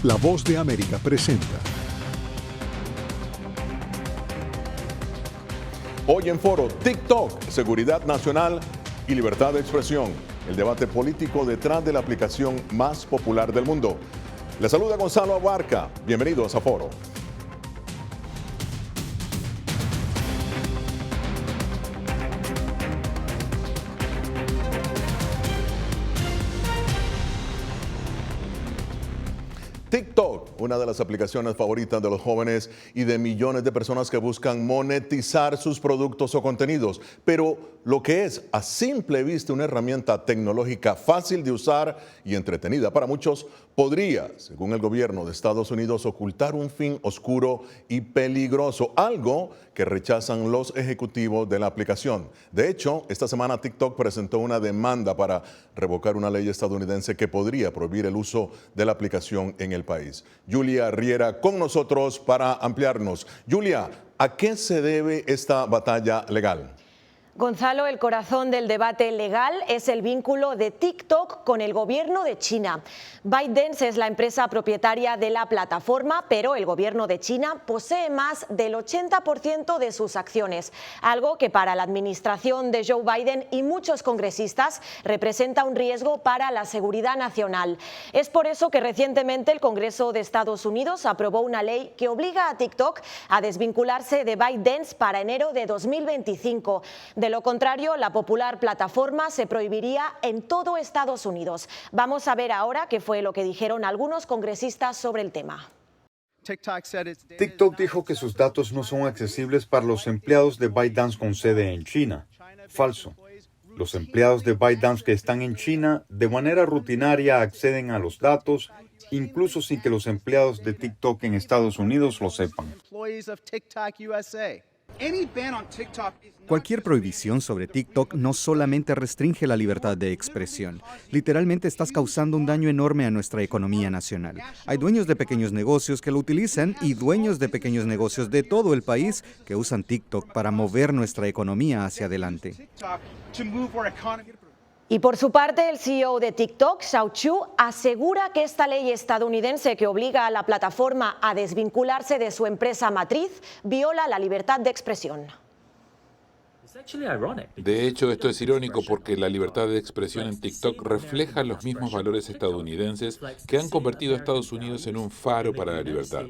La Voz de América presenta. Hoy en Foro, TikTok, seguridad nacional y libertad de expresión. El debate político detrás de la aplicación más popular del mundo. Les saluda Gonzalo Abarca. Bienvenidos a Foro. TikTok, una de las aplicaciones favoritas de los jóvenes y de millones de personas que buscan monetizar sus productos o contenidos. Pero lo que es a simple vista una herramienta tecnológica fácil de usar y entretenida para muchos, podría, según el gobierno de Estados Unidos, ocultar un fin oscuro y peligroso, algo que rechazan los ejecutivos de la aplicación. De hecho, esta semana TikTok presentó una demanda para revocar una ley estadounidense que podría prohibir el uso de la aplicación en el país. Julia Riera con nosotros para ampliarnos. Julia, ¿a qué se debe esta batalla legal? Gonzalo, el corazón del debate legal es el vínculo de TikTok con el gobierno de China. ByteDance es la empresa propietaria de la plataforma, pero el gobierno de China posee más del 80% de sus acciones, algo que para la administración de Joe Biden y muchos congresistas representa un riesgo para la seguridad nacional. Es por eso que recientemente el Congreso de Estados Unidos aprobó una ley que obliga a TikTok a desvincularse de ByteDance para enero de 2025. De lo contrario, la popular plataforma se prohibiría en todo Estados Unidos. Vamos a ver ahora qué fue lo que dijeron algunos congresistas sobre el tema. TikTok dijo que sus datos no son accesibles para los empleados de ByteDance con sede en China. Falso. Los empleados de ByteDance que están en China de manera rutinaria acceden a los datos, incluso sin que los empleados de TikTok en Estados Unidos lo sepan. Cualquier prohibición sobre TikTok no solamente restringe la libertad de expresión, literalmente estás causando un daño enorme a nuestra economía nacional. Hay dueños de pequeños negocios que lo utilizan y dueños de pequeños negocios de todo el país que usan TikTok para mover nuestra economía hacia adelante. Y por su parte, el CEO de TikTok, Shou Chew, asegura que esta ley estadounidense que obliga a la plataforma a desvincularse de su empresa matriz viola la libertad de expresión. De hecho, esto es irónico porque la libertad de expresión en TikTok refleja los mismos valores estadounidenses que han convertido a Estados Unidos en un faro para la libertad.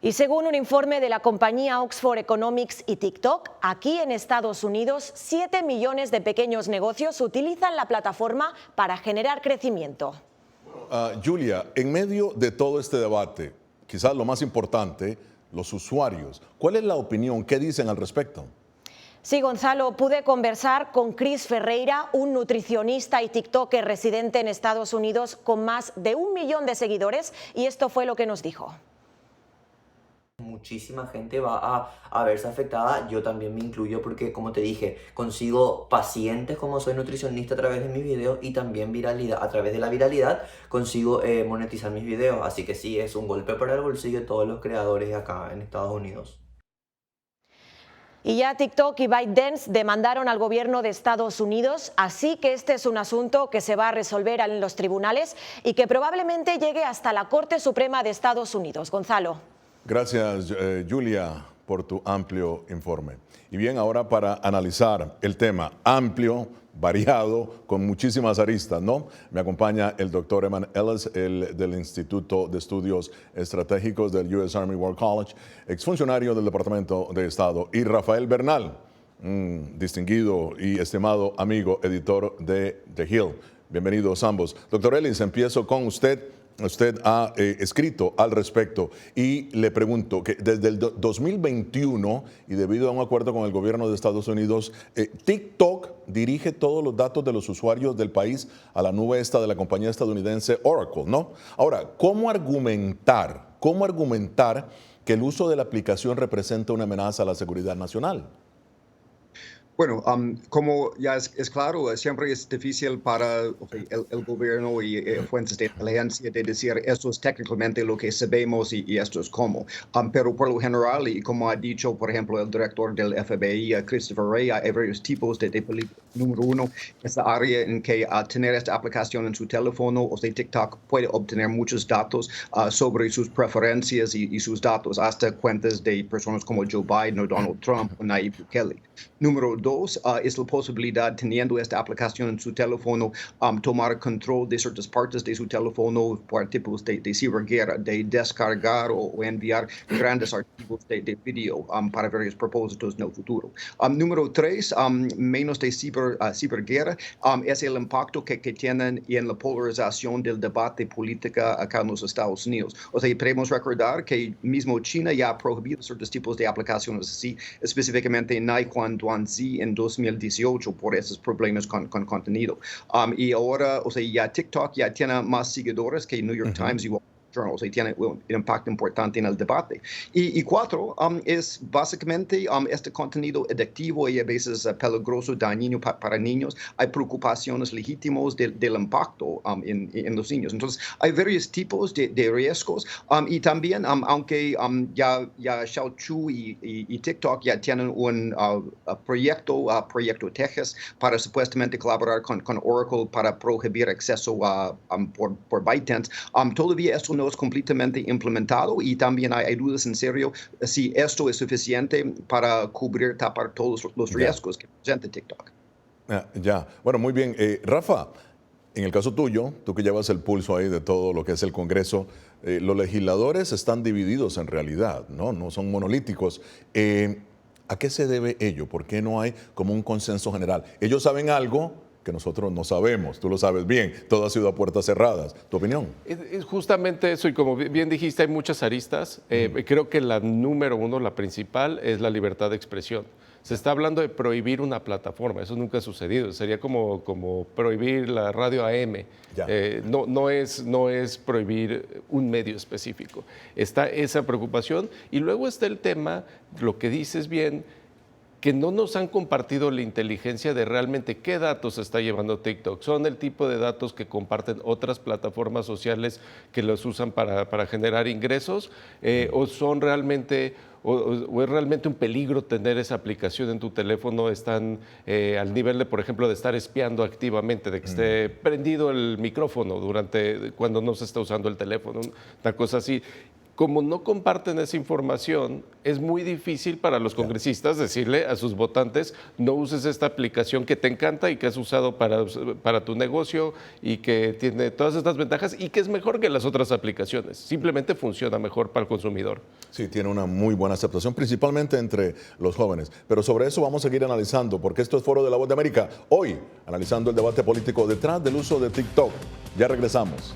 Y según un informe de la compañía Oxford Economics y TikTok, aquí en Estados Unidos, 7 millones de pequeños negocios utilizan la plataforma para generar crecimiento. Julia, en medio de todo este debate, quizás lo más importante, los usuarios, ¿cuál es la opinión? ¿Qué dicen al respecto? Sí, Gonzalo, pude conversar con Chris Ferreira, un nutricionista y TikToker residente en Estados Unidos con más de 1 millón de seguidores, y esto fue lo que nos dijo. Muchísima gente va a verse afectada, yo también me incluyo porque, como te dije, consigo pacientes como soy nutricionista a través de mis videos y también viralidad, a través de la viralidad consigo monetizar mis videos, así que sí, es un golpe para el bolsillo de todos los creadores acá en Estados Unidos. Y ya TikTok y ByteDance demandaron al gobierno de Estados Unidos, así que este es un asunto que se va a resolver en los tribunales y que probablemente llegue hasta la Corte Suprema de Estados Unidos. Gonzalo. Gracias, Julia, por tu amplio informe. Y bien, ahora para analizar el tema amplio, variado, con muchísimas aristas, ¿no? Me acompaña el doctor Eman Ellis, del Instituto de Estudios Estratégicos del U.S. Army War College, exfuncionario del Departamento de Estado, y Rafael Bernal, distinguido y estimado amigo, editor de The Hill. Bienvenidos ambos. Doctor Ellis, empiezo con usted. Usted ha escrito al respecto y le pregunto que desde el 2021 y debido a un acuerdo con el gobierno de Estados Unidos, TikTok dirige todos los datos de los usuarios del país a la nube esta de la compañía estadounidense Oracle, ¿no? Ahora, ¿cómo argumentar que el uso de la aplicación representa una amenaza a la seguridad nacional? Bueno, como ya es claro, siempre es difícil para el gobierno y fuentes de inteligencia de decir esto es técnicamente lo que sabemos y esto es cómo. Pero por lo general, y como ha dicho, por ejemplo, el director del FBI, Christopher Wray, hay varios tipos de películas. Número uno, es la área en que tener esta aplicación en su teléfono, o sea, TikTok puede obtener muchos datos sobre sus preferencias y sus datos, hasta cuentas de personas como Joe Biden o Donald Trump o Nayib Bukele. Número dos, es la posibilidad, teniendo esta aplicación en su teléfono, tomar control de ciertas partes de su teléfono por tipos de ciberguerra, de descargar o enviar grandes archivos de video para varios propósitos en el futuro. Número tres, menos de ciberguerra, es el impacto que tienen en la polarización del debate política acá en los Estados Unidos. O sea, podemos recordar que mismo China ya ha prohibido ciertos tipos de aplicaciones así, específicamente Naihuan Duanzi en 2018 por esos problemas con contenido. Y ahora, o sea, ya TikTok ya tiene más seguidores que New York Times y Journal, o sea, tiene un impacto importante en el debate. Y cuatro, es básicamente este contenido adictivo y a veces peligroso, dañino para niños. Hay preocupaciones legítimas del impacto en los niños. Entonces, hay varios tipos de riesgos y también, aunque ya Xiaochu y TikTok ya tienen un proyecto Texas para supuestamente colaborar con Oracle para prohibir acceso por ByteDance, todavía eso no es completamente implementado y también hay dudas en serio si esto es suficiente para cubrir, tapar todos los riesgos que presenta TikTok. Ya, bueno, muy bien. Rafa, en el caso tuyo, tú que llevas el pulso ahí de todo lo que es el Congreso, los legisladores están divididos en realidad, no son monolíticos. ¿A qué se debe ello? ¿Por qué no hay como un consenso general? Ellos saben algo que nosotros no sabemos, tú lo sabes bien, todo ha sido a puertas cerradas. ¿Tu opinión? Es justamente eso, y como bien dijiste, hay muchas aristas. Creo que la número uno, la principal, es la libertad de expresión. Se está hablando de prohibir una plataforma, eso nunca ha sucedido, sería como prohibir la radio AM. No es prohibir un medio específico. Está esa preocupación y luego está el tema, lo que dices bien, que no nos han compartido la inteligencia de realmente qué datos está llevando TikTok. Son el tipo de datos que comparten otras plataformas sociales que los usan para generar ingresos, o son realmente o es realmente un peligro tener esa aplicación en tu teléfono. Están al nivel de, por ejemplo, de estar espiando activamente, de que esté prendido el micrófono cuando no se está usando el teléfono, una cosa así. Como no comparten esa información, es muy difícil para los congresistas decirle a sus votantes: no uses esta aplicación que te encanta y que has usado para tu negocio y que tiene todas estas ventajas y que es mejor que las otras aplicaciones. Simplemente funciona mejor para el consumidor. Sí, tiene una muy buena aceptación, principalmente entre los jóvenes. Pero sobre eso vamos a seguir analizando, porque esto es Foro de la Voz de América. Hoy, analizando el debate político detrás del uso de TikTok. Ya regresamos.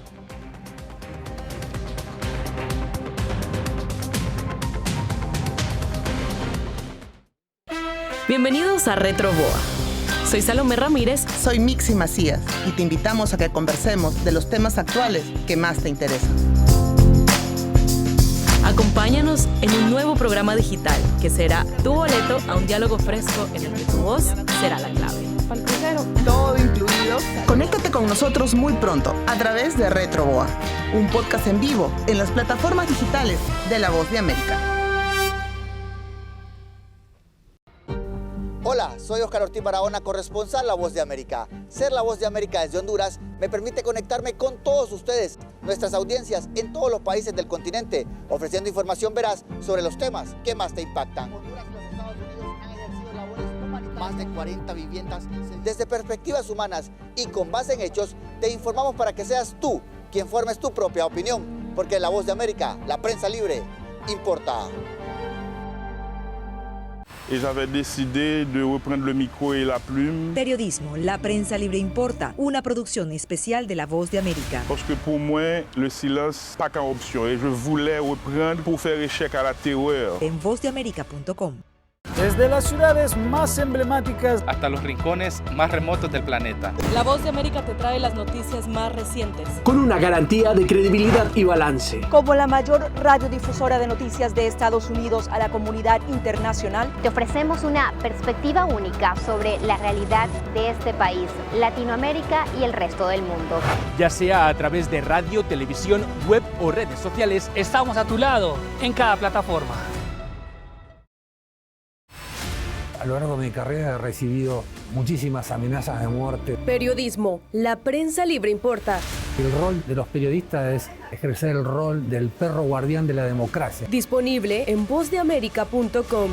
Bienvenidos a Retro Boa. Soy Salomé Ramírez. Soy Mixi Macías y te invitamos a que conversemos de los temas actuales que más te interesan. Acompáñanos en un nuevo programa digital que será tu boleto a un diálogo fresco en el que tu voz será la clave. Todo incluido. Conéctate con nosotros muy pronto a través de Retro Boa, un podcast en vivo en las plataformas digitales de La Voz de América. Hola, soy Oscar Ortiz Barahona, corresponsal La Voz de América. Ser La Voz de América desde Honduras me permite conectarme con todos ustedes, nuestras audiencias en todos los países del continente, ofreciendo información veraz sobre los temas que más te impactan. Honduras y los Estados Unidos han ejercido labores humanitarias. Más de 40 viviendas. Desde perspectivas humanas y con base en hechos, te informamos para que seas tú quien formes tu propia opinión, porque La Voz de América, la prensa libre, importa. Y j'avais décidé de reprendre le micro et la plume. Periodismo, la prensa libre importa, una producción especial de La Voz de América. Parce que pour moi, le silence pas qu'une option et je voulais reprendre pour faire échec à la terreur. En vozdeamerica.com. Desde las ciudades más emblemáticas hasta los rincones más remotos del planeta. La Voz de América te trae las noticias más recientes. Con una garantía de credibilidad y balance. Como la mayor radiodifusora de noticias de Estados Unidos a la comunidad internacional, te ofrecemos una perspectiva única sobre la realidad de este país, Latinoamérica y el resto del mundo. Ya sea a través de radio, televisión, web o redes sociales, estamos a tu lado en cada plataforma. A lo largo de mi carrera he recibido muchísimas amenazas de muerte. Periodismo, la prensa libre importa. El rol de los periodistas es ejercer el rol del perro guardián de la democracia. Disponible en vozdeamerica.com.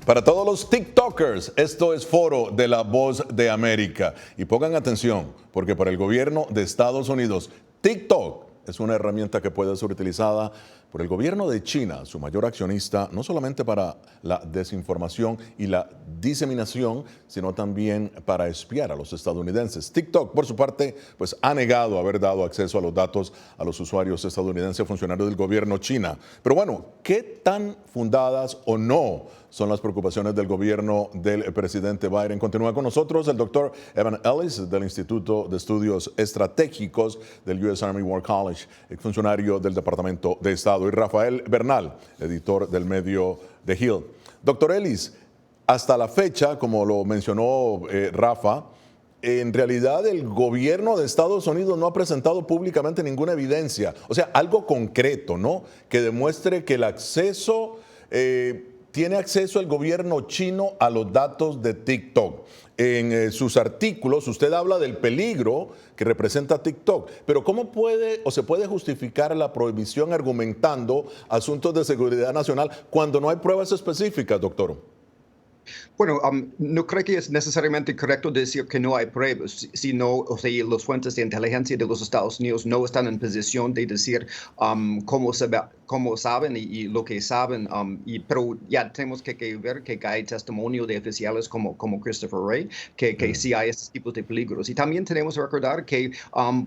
Para todos los TikTokers, esto es Foro de la Voz de América. Y pongan atención, porque para el gobierno de Estados Unidos, TikTok es una herramienta que puede ser utilizada por el gobierno de China, su mayor accionista, no solamente para la desinformación y la diseminación, sino también para espiar a los estadounidenses. TikTok, por su parte, pues ha negado haber dado acceso a los datos a los usuarios estadounidenses funcionarios del gobierno china. Pero bueno, ¿qué tan fundadas o no son las preocupaciones del gobierno del presidente Biden? Continúa con nosotros el doctor Evan Ellis del Instituto de Estudios Estratégicos del U.S. Army War College, funcionario del Departamento de Estado, y Rafael Bernal, editor del medio The Hill. Doctor Ellis, hasta la fecha, como lo mencionó Rafa, en realidad el gobierno de Estados Unidos no ha presentado públicamente ninguna evidencia, o sea, algo concreto, ¿no?, que demuestre que el acceso... tiene acceso el gobierno chino a los datos de TikTok. En sus artículos usted habla del peligro que representa TikTok, pero ¿cómo puede o se puede justificar la prohibición argumentando asuntos de seguridad nacional cuando no hay pruebas específicas, doctor? Bueno, no creo que es necesariamente correcto decir que no hay pruebas, sino, o sea, las fuentes de inteligencia de los Estados Unidos no están en posición de decir cómo saben y lo que saben, pero ya tenemos que ver que hay testimonio de oficiales como Christopher Wray, que sí hay estos tipos de peligros. Y también tenemos que recordar que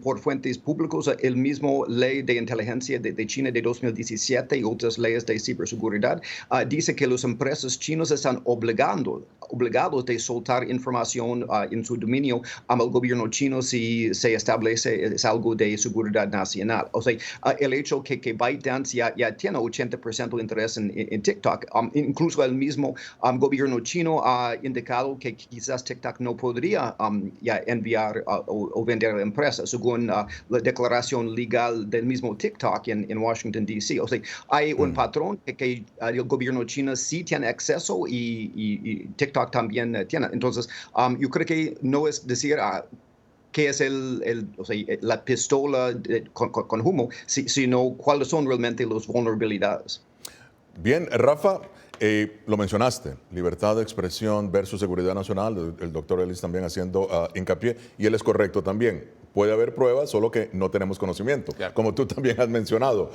por fuentes públicas, el mismo ley de inteligencia de China de 2017 y otras leyes de ciberseguridad dice que las empresas chinas están obligados de soltar información en su dominio al gobierno chino si se establece algo de seguridad nacional. O sea, el hecho que ByteDance ya tiene 80% de interés en TikTok, incluso el mismo gobierno chino ha indicado que quizás TikTok no podría ya enviar o vender a la empresa, según la declaración legal del mismo TikTok en Washington, D.C. O sea, hay un patrón que el gobierno chino sí tiene acceso y TikTok también tiene. Entonces, yo creo que no es decir qué es o sea, la pistola con humo, sino cuáles son realmente las vulnerabilidades. Bien, Rafa, lo mencionaste, libertad de expresión versus seguridad nacional, el doctor Ellis también haciendo hincapié, y él es correcto también. Puede haber pruebas, solo que no tenemos conocimiento, como tú también has mencionado.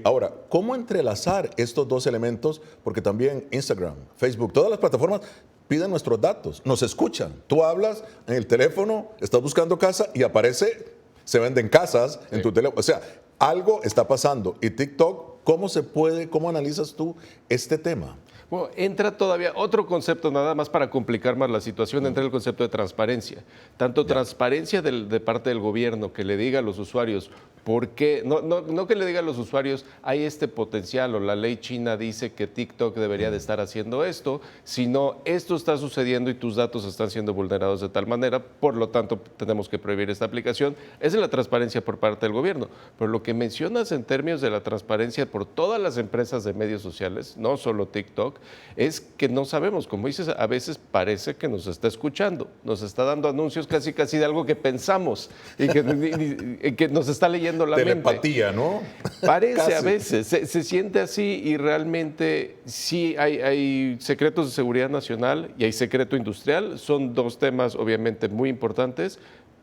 Ahora, ¿cómo entrelazar estos dos elementos? Porque también Instagram, Facebook, todas las plataformas piden nuestros datos, nos escuchan. Tú hablas en el teléfono, estás buscando casa y aparece, se venden casas en tu teléfono. O sea, algo está pasando. Y TikTok, ¿cómo analizas tú este tema? Bueno, entra todavía otro concepto, nada más para complicar más la situación, entra el concepto de transparencia. Tanto transparencia de parte del gobierno, que le diga a los usuarios, ¿por qué? No que le diga a los usuarios, hay este potencial o la ley china dice que TikTok debería de estar haciendo esto, sino esto está sucediendo y tus datos están siendo vulnerados de tal manera, por lo tanto tenemos que prohibir esta aplicación. Esa es la transparencia por parte del gobierno. Pero lo que mencionas en términos de la transparencia por todas las empresas de medios sociales, no solo TikTok, es que no sabemos, como dices, a veces parece que nos está escuchando, nos está dando anuncios casi de algo que pensamos y que nos está leyendo la telepatía, mente. ¿No? Parece a veces, se siente así y realmente sí hay secretos de seguridad nacional y hay secreto industrial, son dos temas obviamente muy importantes,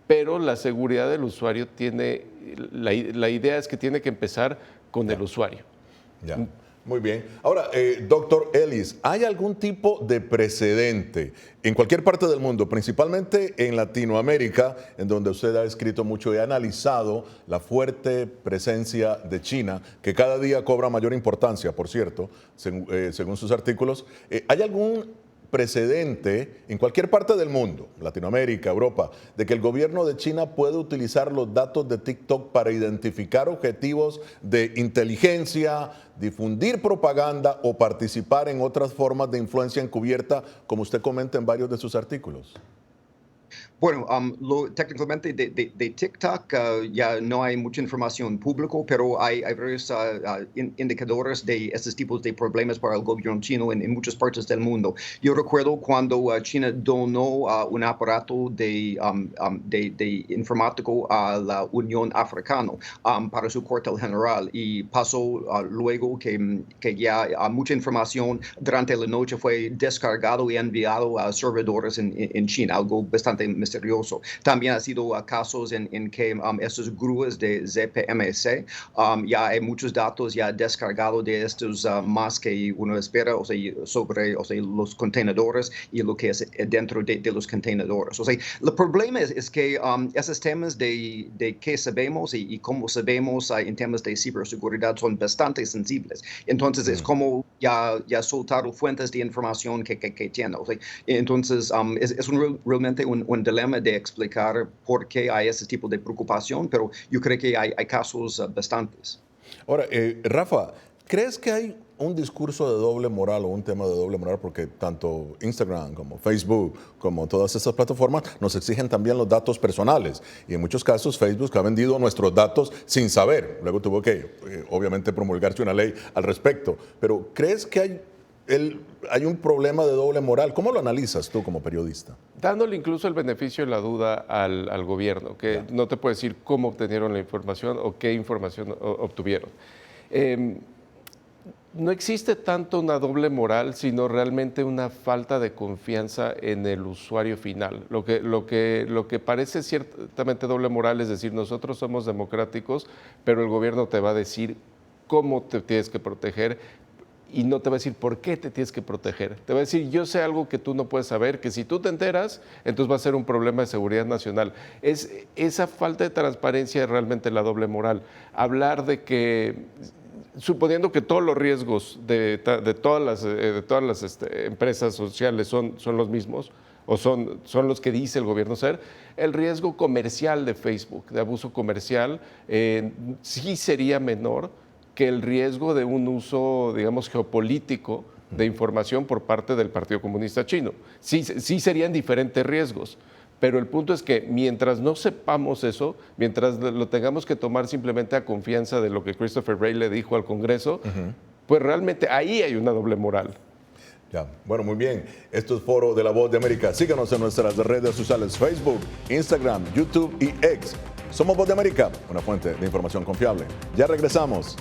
pero la seguridad del usuario la idea es que tiene que empezar con el usuario. Ya. Muy bien. Ahora, doctor Ellis, ¿hay algún tipo de precedente en cualquier parte del mundo, principalmente en Latinoamérica, en donde usted ha escrito mucho y ha analizado la fuerte presencia de China, que cada día cobra mayor importancia, por cierto, según sus artículos? ¿Hay algún precedente en cualquier parte del mundo, Latinoamérica, Europa, de que el gobierno de China puede utilizar los datos de TikTok para identificar objetivos de inteligencia, difundir propaganda o participar en otras formas de influencia encubierta, como usted comenta en varios de sus artículos? Bueno, técnicamente de TikTok ya no hay mucha información pública, pero hay varios indicadores de estos tipos de problemas para el gobierno chino en muchas partes del mundo. Yo recuerdo cuando China donó un aparato de informático a la Unión Africana para su cuartel general, y pasó luego que ya mucha información durante la noche fue descargado y enviado a servidores en China, algo bastante misterioso. También ha sido casos en que estos grúas de ZPMC ya hay muchos datos ya descargados de estos más que uno espera, sobre los contenedores y lo que es dentro de los contenedores. El problema es que esos temas de qué sabemos y cómo sabemos en temas de ciberseguridad son bastante sensibles. Entonces es como ya soltar fuentes de información que tiene. Entonces es realmente un dilema de explicar por qué hay ese tipo de preocupación, pero yo creo que hay casos bastantes. Ahora, Rafa, ¿crees que hay un discurso de doble moral o un tema de doble moral? Porque tanto Instagram como Facebook, como todas estas plataformas, nos exigen también los datos personales. Y en muchos casos Facebook ha vendido nuestros datos sin saber. Luego tuvo que, obviamente, promulgarse una ley al respecto. Pero ¿crees que hay un problema de doble moral? ¿Cómo lo analizas tú como periodista? Dándole incluso el beneficio de la duda al gobierno, que no te puede decir cómo obtenieron la información o qué información obtuvieron. No existe tanto una doble moral, sino realmente una falta de confianza en el usuario final. Lo que parece ciertamente doble moral es decir, nosotros somos democráticos, pero el gobierno te va a decir cómo te tienes que proteger, y no te va a decir por qué te tienes que proteger. Te va a decir, yo sé algo que tú no puedes saber, que si tú te enteras, entonces va a ser un problema de seguridad nacional. Esa falta de transparencia es realmente la doble moral. Hablar de que, suponiendo que todos los riesgos de todas las empresas sociales son los mismos, o son los que dice el gobierno ser, el riesgo comercial de Facebook, de abuso comercial, sí sería menor que el riesgo de un uso, digamos, geopolítico de información por parte del Partido Comunista Chino. Sí serían diferentes riesgos, pero el punto es que mientras no sepamos eso, mientras lo tengamos que tomar simplemente a confianza de lo que Christopher Wray le dijo al Congreso, pues realmente ahí hay una doble moral. Ya, bueno, muy bien. Esto es Foro de la Voz de América. Síganos en nuestras redes sociales, Facebook, Instagram, YouTube y X. Somos Voz de América, una fuente de información confiable. Ya regresamos.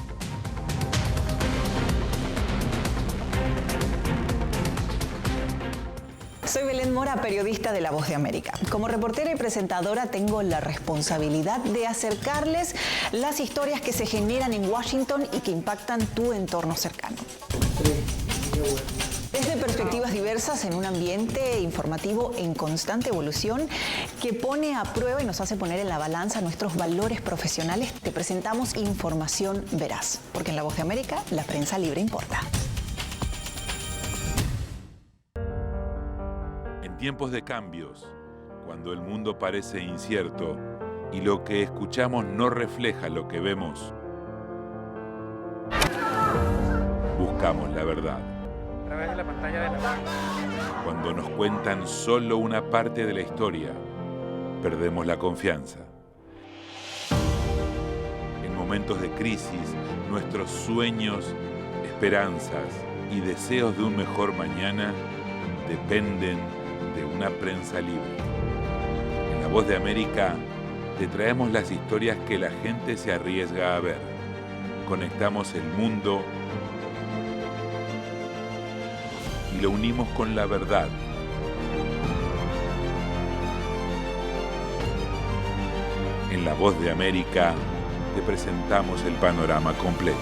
Soy Belén Mora, periodista de La Voz de América. Como reportera y presentadora tengo la responsabilidad de acercarles las historias que se generan en Washington y que impactan tu entorno cercano. Desde perspectivas diversas en un ambiente informativo en constante evolución que pone a prueba y nos hace poner en la balanza nuestros valores profesionales, te presentamos información veraz, porque en La Voz de América la prensa libre importa. En tiempos de cambios, cuando el mundo parece incierto y lo que escuchamos no refleja lo que vemos, buscamos la verdad. A través de la pantalla de la... Cuando nos cuentan solo una parte de la historia, perdemos la confianza. En momentos de crisis, nuestros sueños, esperanzas y deseos de un mejor mañana dependen de una prensa libre. En La Voz de América te traemos las historias que la gente se arriesga a ver. Conectamos el mundo y lo unimos con la verdad. En La Voz de América te presentamos el panorama completo.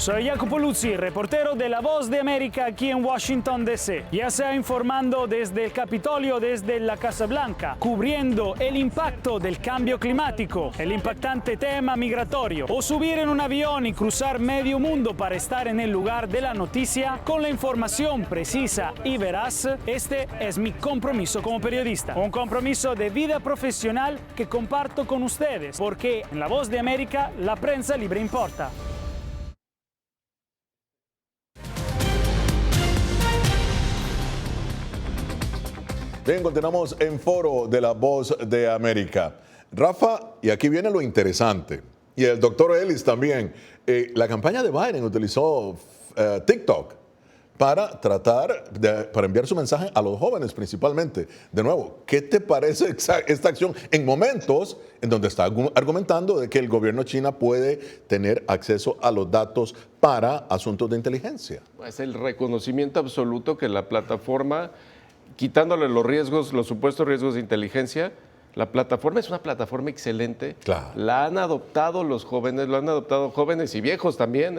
Soy Jacopo Luzzi, reportero de La Voz de América aquí en Washington, D.C. Ya sea informando desde el Capitolio, desde la Casa Blanca, cubriendo el impacto del cambio climático, el impactante tema migratorio, o subir en un avión y cruzar medio mundo para estar en el lugar de la noticia con la información precisa y veraz, este es mi compromiso como periodista. Un compromiso de vida profesional que comparto con ustedes, porque en La Voz de América la prensa libre importa. Bien, continuamos en Foro de La Voz de América. Rafa, y aquí viene lo interesante, y el doctor Ellis también. La campaña de Biden utilizó TikTok para para enviar su mensaje a los jóvenes principalmente. De nuevo, ¿qué te parece esta acción en momentos en donde está argumentando de que el gobierno chino puede tener acceso a los datos para asuntos de inteligencia? Es el reconocimiento absoluto que la plataforma, quitándole los riesgos, los supuestos riesgos de inteligencia, la plataforma es una plataforma excelente. Claro. La han adoptado los jóvenes, lo han adoptado jóvenes y viejos también.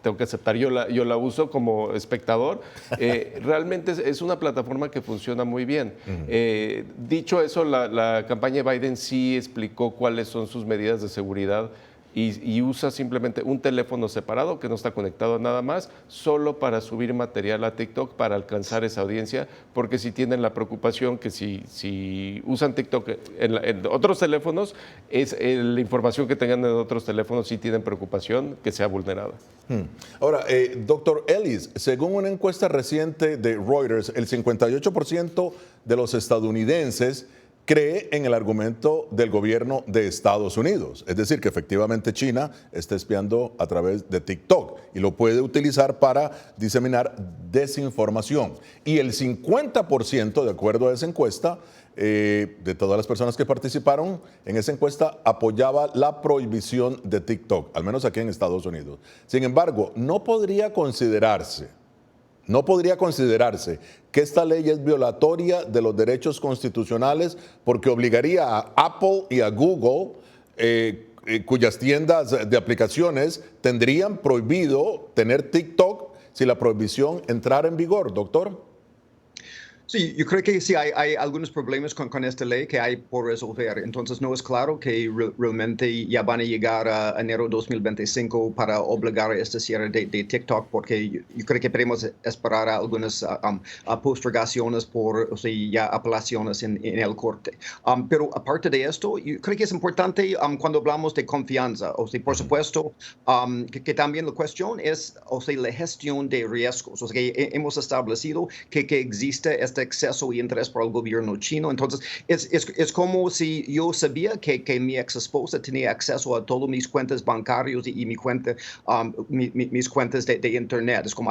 Tengo que aceptar, yo la uso como espectador. Realmente es una plataforma que funciona muy bien. Dicho eso, la campaña de Biden sí explicó cuáles son sus medidas de seguridad y usa simplemente un teléfono separado que no está conectado a nada más, solo para subir material a TikTok para alcanzar esa audiencia, porque si tienen la preocupación que si usan TikTok en otros teléfonos, la información que tengan en otros teléfonos sí tienen preocupación que sea vulnerada. Ahora, doctor Ellis, según una encuesta reciente de Reuters, el 58% de los estadounidenses cree en el argumento del gobierno de Estados Unidos. Es decir, que efectivamente China está espiando a través de TikTok y lo puede utilizar para diseminar desinformación. Y el 50%, de acuerdo a esa encuesta, de todas las personas que participaron en esa encuesta, apoyaba la prohibición de TikTok, al menos aquí en Estados Unidos. Sin embargo, no podría considerarse que esta ley es violatoria de los derechos constitucionales porque obligaría a Apple y a Google, cuyas tiendas de aplicaciones tendrían prohibido tener TikTok si la prohibición entrara en vigor, doctor. Sí, yo creo que sí hay algunos problemas con esta ley que hay por resolver. Entonces no es claro que realmente ya van a llegar a enero 2025 para obligar a este cierre de TikTok, porque yo creo que podemos esperar algunas postergaciones por ya apelaciones en el corte. Pero aparte de esto, yo creo que es importante cuando hablamos de confianza, por supuesto, que también la cuestión es la gestión de riesgos. Que hemos establecido que existe este exceso y interés por el gobierno chino. Entonces, es como si yo sabía que mi ex esposa tenía acceso a todas mis cuentas bancarias y mis cuentas de internet. Es como,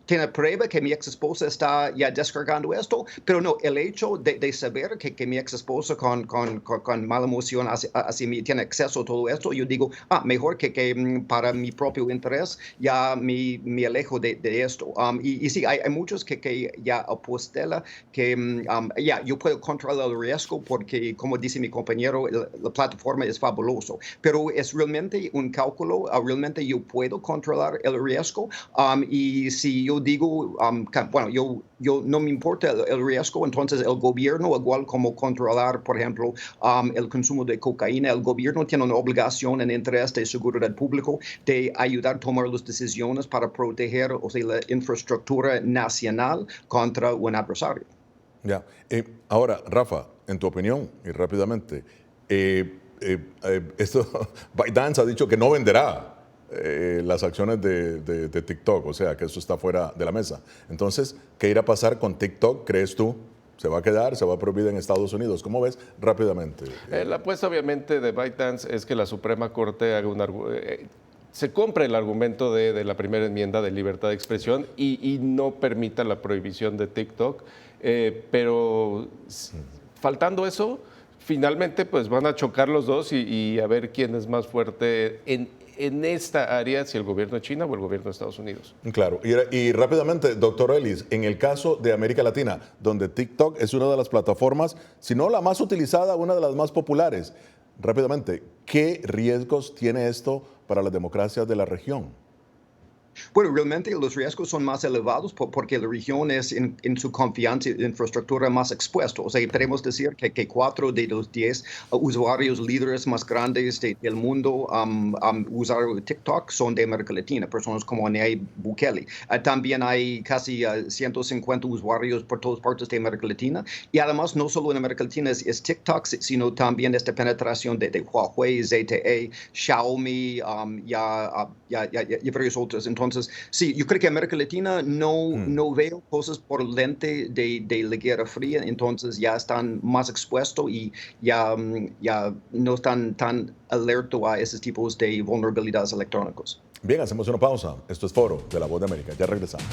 tiene prueba que mi ex esposa está ya descargando esto, pero no, el hecho de saber que mi ex esposa con mala emoción hacia mí tiene acceso a todo esto, yo digo, mejor que para mi propio interés ya me alejo de esto. Y sí, hay muchos que ya apostela que yo puedo controlar el riesgo porque, como dice mi compañero, la plataforma es fabuloso, pero es realmente un cálculo, realmente yo puedo controlar el riesgo, y si yo digo, yo no me importa el riesgo, entonces el gobierno, igual como controlar, por ejemplo, el consumo de cocaína, el gobierno tiene una obligación en interés de seguridad pública de ayudar a tomar las decisiones para proteger la infraestructura nacional contra un adversario. Ya. Ahora, Rafa, en tu opinión, y rápidamente, ByteDance ha dicho que no venderá las acciones de TikTok, o sea, que eso está fuera de la mesa. Entonces, ¿qué irá a pasar con TikTok, crees tú? ¿Se va a quedar? ¿Se va a prohibir en Estados Unidos? ¿Cómo ves? Rápidamente. La apuesta, obviamente, de ByteDance es que la Suprema Corte haga se compre el argumento de la primera enmienda de libertad de expresión y no permita la prohibición de TikTok. Pero faltando eso, finalmente pues van a chocar los dos y a ver quién es más fuerte en esta área, si el gobierno de China o el gobierno de Estados Unidos. Claro. Y rápidamente, doctor Ellis, en el caso de América Latina, donde TikTok es una de las plataformas, si no la más utilizada, una de las más populares, rápidamente, ¿qué riesgos tiene esto para las democracias de la región? Bueno, realmente los riesgos son más elevados porque la región es en su confianza y infraestructura más expuesto. O sea, podemos decir que 4 de los 10 usuarios líderes más grandes del mundo usar TikTok son de América Latina, personas como Nayib Bukele. También hay casi 150 usuarios por todas partes de América Latina. Y además, no solo en América Latina es TikTok, sino también esta penetración de Huawei, ZTE, Xiaomi y varios otros. Entonces, sí, yo creo que América Latina no veo cosas por lente de la Guerra Fría, entonces ya están más expuestos y ya no están tan alertos a esos tipos de vulnerabilidades electrónicas. Bien, hacemos una pausa. Esto es Foro de La Voz de América. Ya regresamos.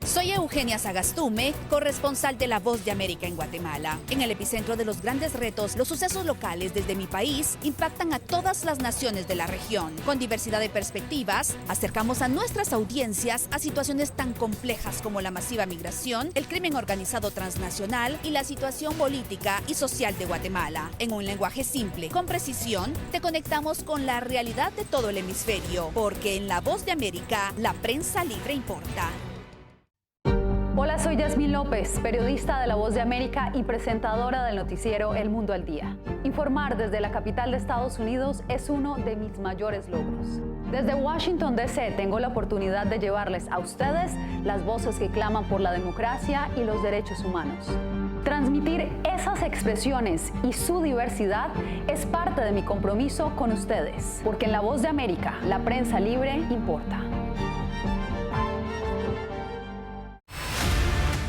Soy Eugenia Sagastume, corresponsal de La Voz de América en Guatemala. En el epicentro de los grandes retos, los sucesos locales desde mi país impactan a todas las naciones de la región. Con diversidad de perspectivas, acercamos a nuestras audiencias a situaciones tan complejas como la masiva migración, el crimen organizado transnacional y la situación política y social de Guatemala. En un lenguaje simple, con precisión, te conectamos con la realidad de todo el hemisferio, porque en La Voz de América, la prensa libre importa. Hola, soy Yasmín López, periodista de La Voz de América y presentadora del noticiero El Mundo al Día. Informar desde la capital de Estados Unidos es uno de mis mayores logros. Desde Washington, D.C. tengo la oportunidad de llevarles a ustedes las voces que claman por la democracia y los derechos humanos. Transmitir esas expresiones y su diversidad es parte de mi compromiso con ustedes, porque en La Voz de América, la prensa libre importa.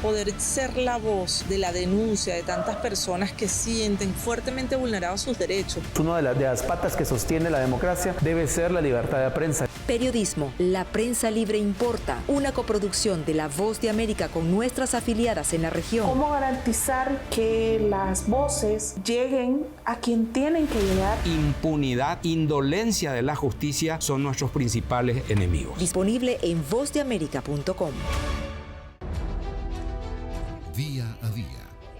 Poder ser la voz de la denuncia de tantas personas que sienten fuertemente vulnerados sus derechos. Una de las patas que sostiene la democracia debe ser la libertad de prensa. Periodismo, la prensa libre importa, una coproducción de La Voz de América con nuestras afiliadas en la región. ¿Cómo garantizar que las voces lleguen a quien tienen que llegar? Impunidad, indolencia de la justicia son nuestros principales enemigos. Disponible en vozdeamerica.com. Día a día,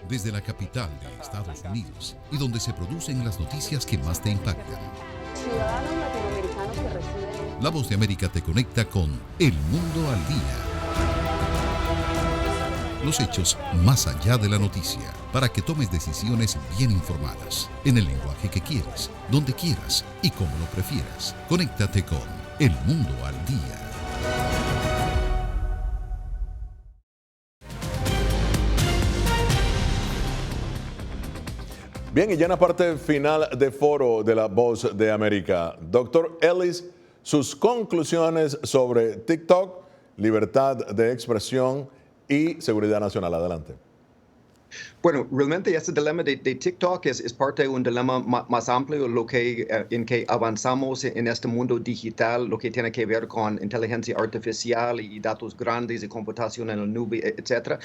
desde la capital de Estados Unidos y donde se producen las noticias que más te impactan. Ciudadanos latinoamericanos que residen. La Voz de América te conecta con El Mundo al Día. Los hechos más allá de la noticia, para que tomes decisiones bien informadas, en el lenguaje que quieras, donde quieras y como lo prefieras. Conéctate con El Mundo al Día. Bien, y ya en la parte final de Foro de La Voz de América, Dr. Ellis, sus conclusiones sobre TikTok, libertad de expresión y seguridad nacional. Adelante. Bueno, realmente este dilema de TikTok es parte de un dilema más amplio en que avanzamos en este mundo digital, lo que tiene que ver con inteligencia artificial y datos grandes y computación en la nube, etc.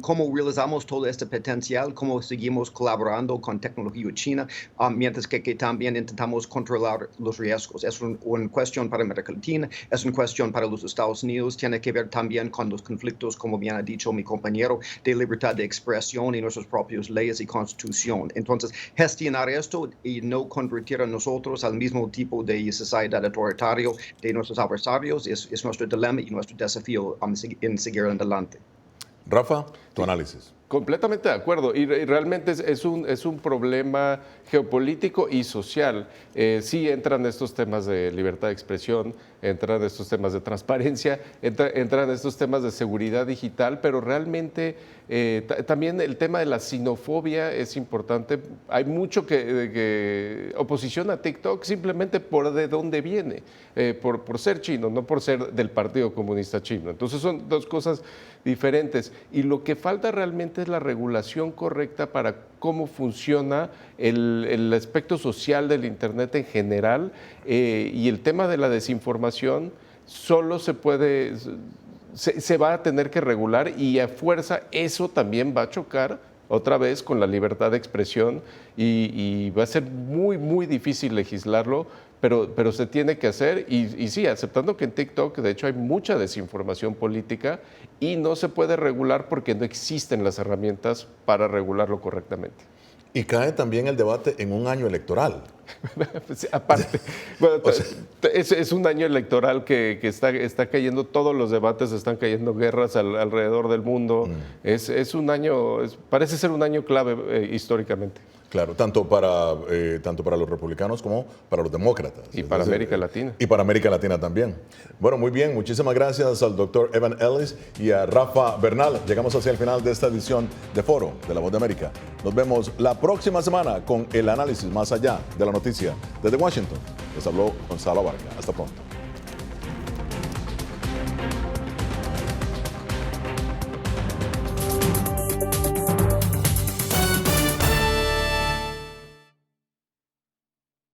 Cómo realizamos todo este potencial, cómo seguimos colaborando con tecnología china, mientras que también intentamos controlar los riesgos. Es una cuestión para América Latina, es una cuestión para los Estados Unidos, tiene que ver también con los conflictos, como bien ha dicho mi compañero, de libertad de expresión y nuestras propias leyes y constitución. Entonces, gestionar esto y no convertir a nosotros al mismo tipo de sociedad autoritaria de nuestros adversarios es nuestro dilema y nuestro desafío en seguir adelante. Rafa, tu análisis. Completamente de acuerdo, y realmente es un problema geopolítico y social. Sí entran estos temas de libertad de expresión, entran estos temas de transparencia, entran estos temas de seguridad digital, pero realmente también el tema de la xenofobia es importante. Hay mucho que oposición a TikTok simplemente por de dónde viene, por ser chino, no por ser del Partido Comunista Chino. Entonces son dos cosas diferentes, y lo que falta realmente es la regulación correcta para cómo funciona el aspecto social del Internet en general, y el tema de la desinformación solo se va a tener que regular, y a fuerza eso también va a chocar otra vez con la libertad de expresión, y va a ser muy, muy difícil legislarlo, pero se tiene que hacer, y sí, aceptando que en TikTok de hecho hay mucha desinformación política y no se puede regular porque no existen las herramientas para regularlo correctamente. Y cae también el debate en un año electoral. Sí, aparte, bueno, es un año electoral que está cayendo, todos los debates están cayendo, guerras alrededor del mundo. Es un año, parece ser un año clave históricamente. Claro, tanto para los republicanos como para los demócratas. Y para América Latina. Y para América Latina también. Bueno, muy bien. Muchísimas gracias al doctor Evan Ellis y a Rafa Bernal. Llegamos hacia el final de esta edición de Foro de La Voz de América. Nos vemos la próxima semana con el análisis más allá de la noticia. Desde Washington, les habló Gonzalo Vargas. Hasta pronto.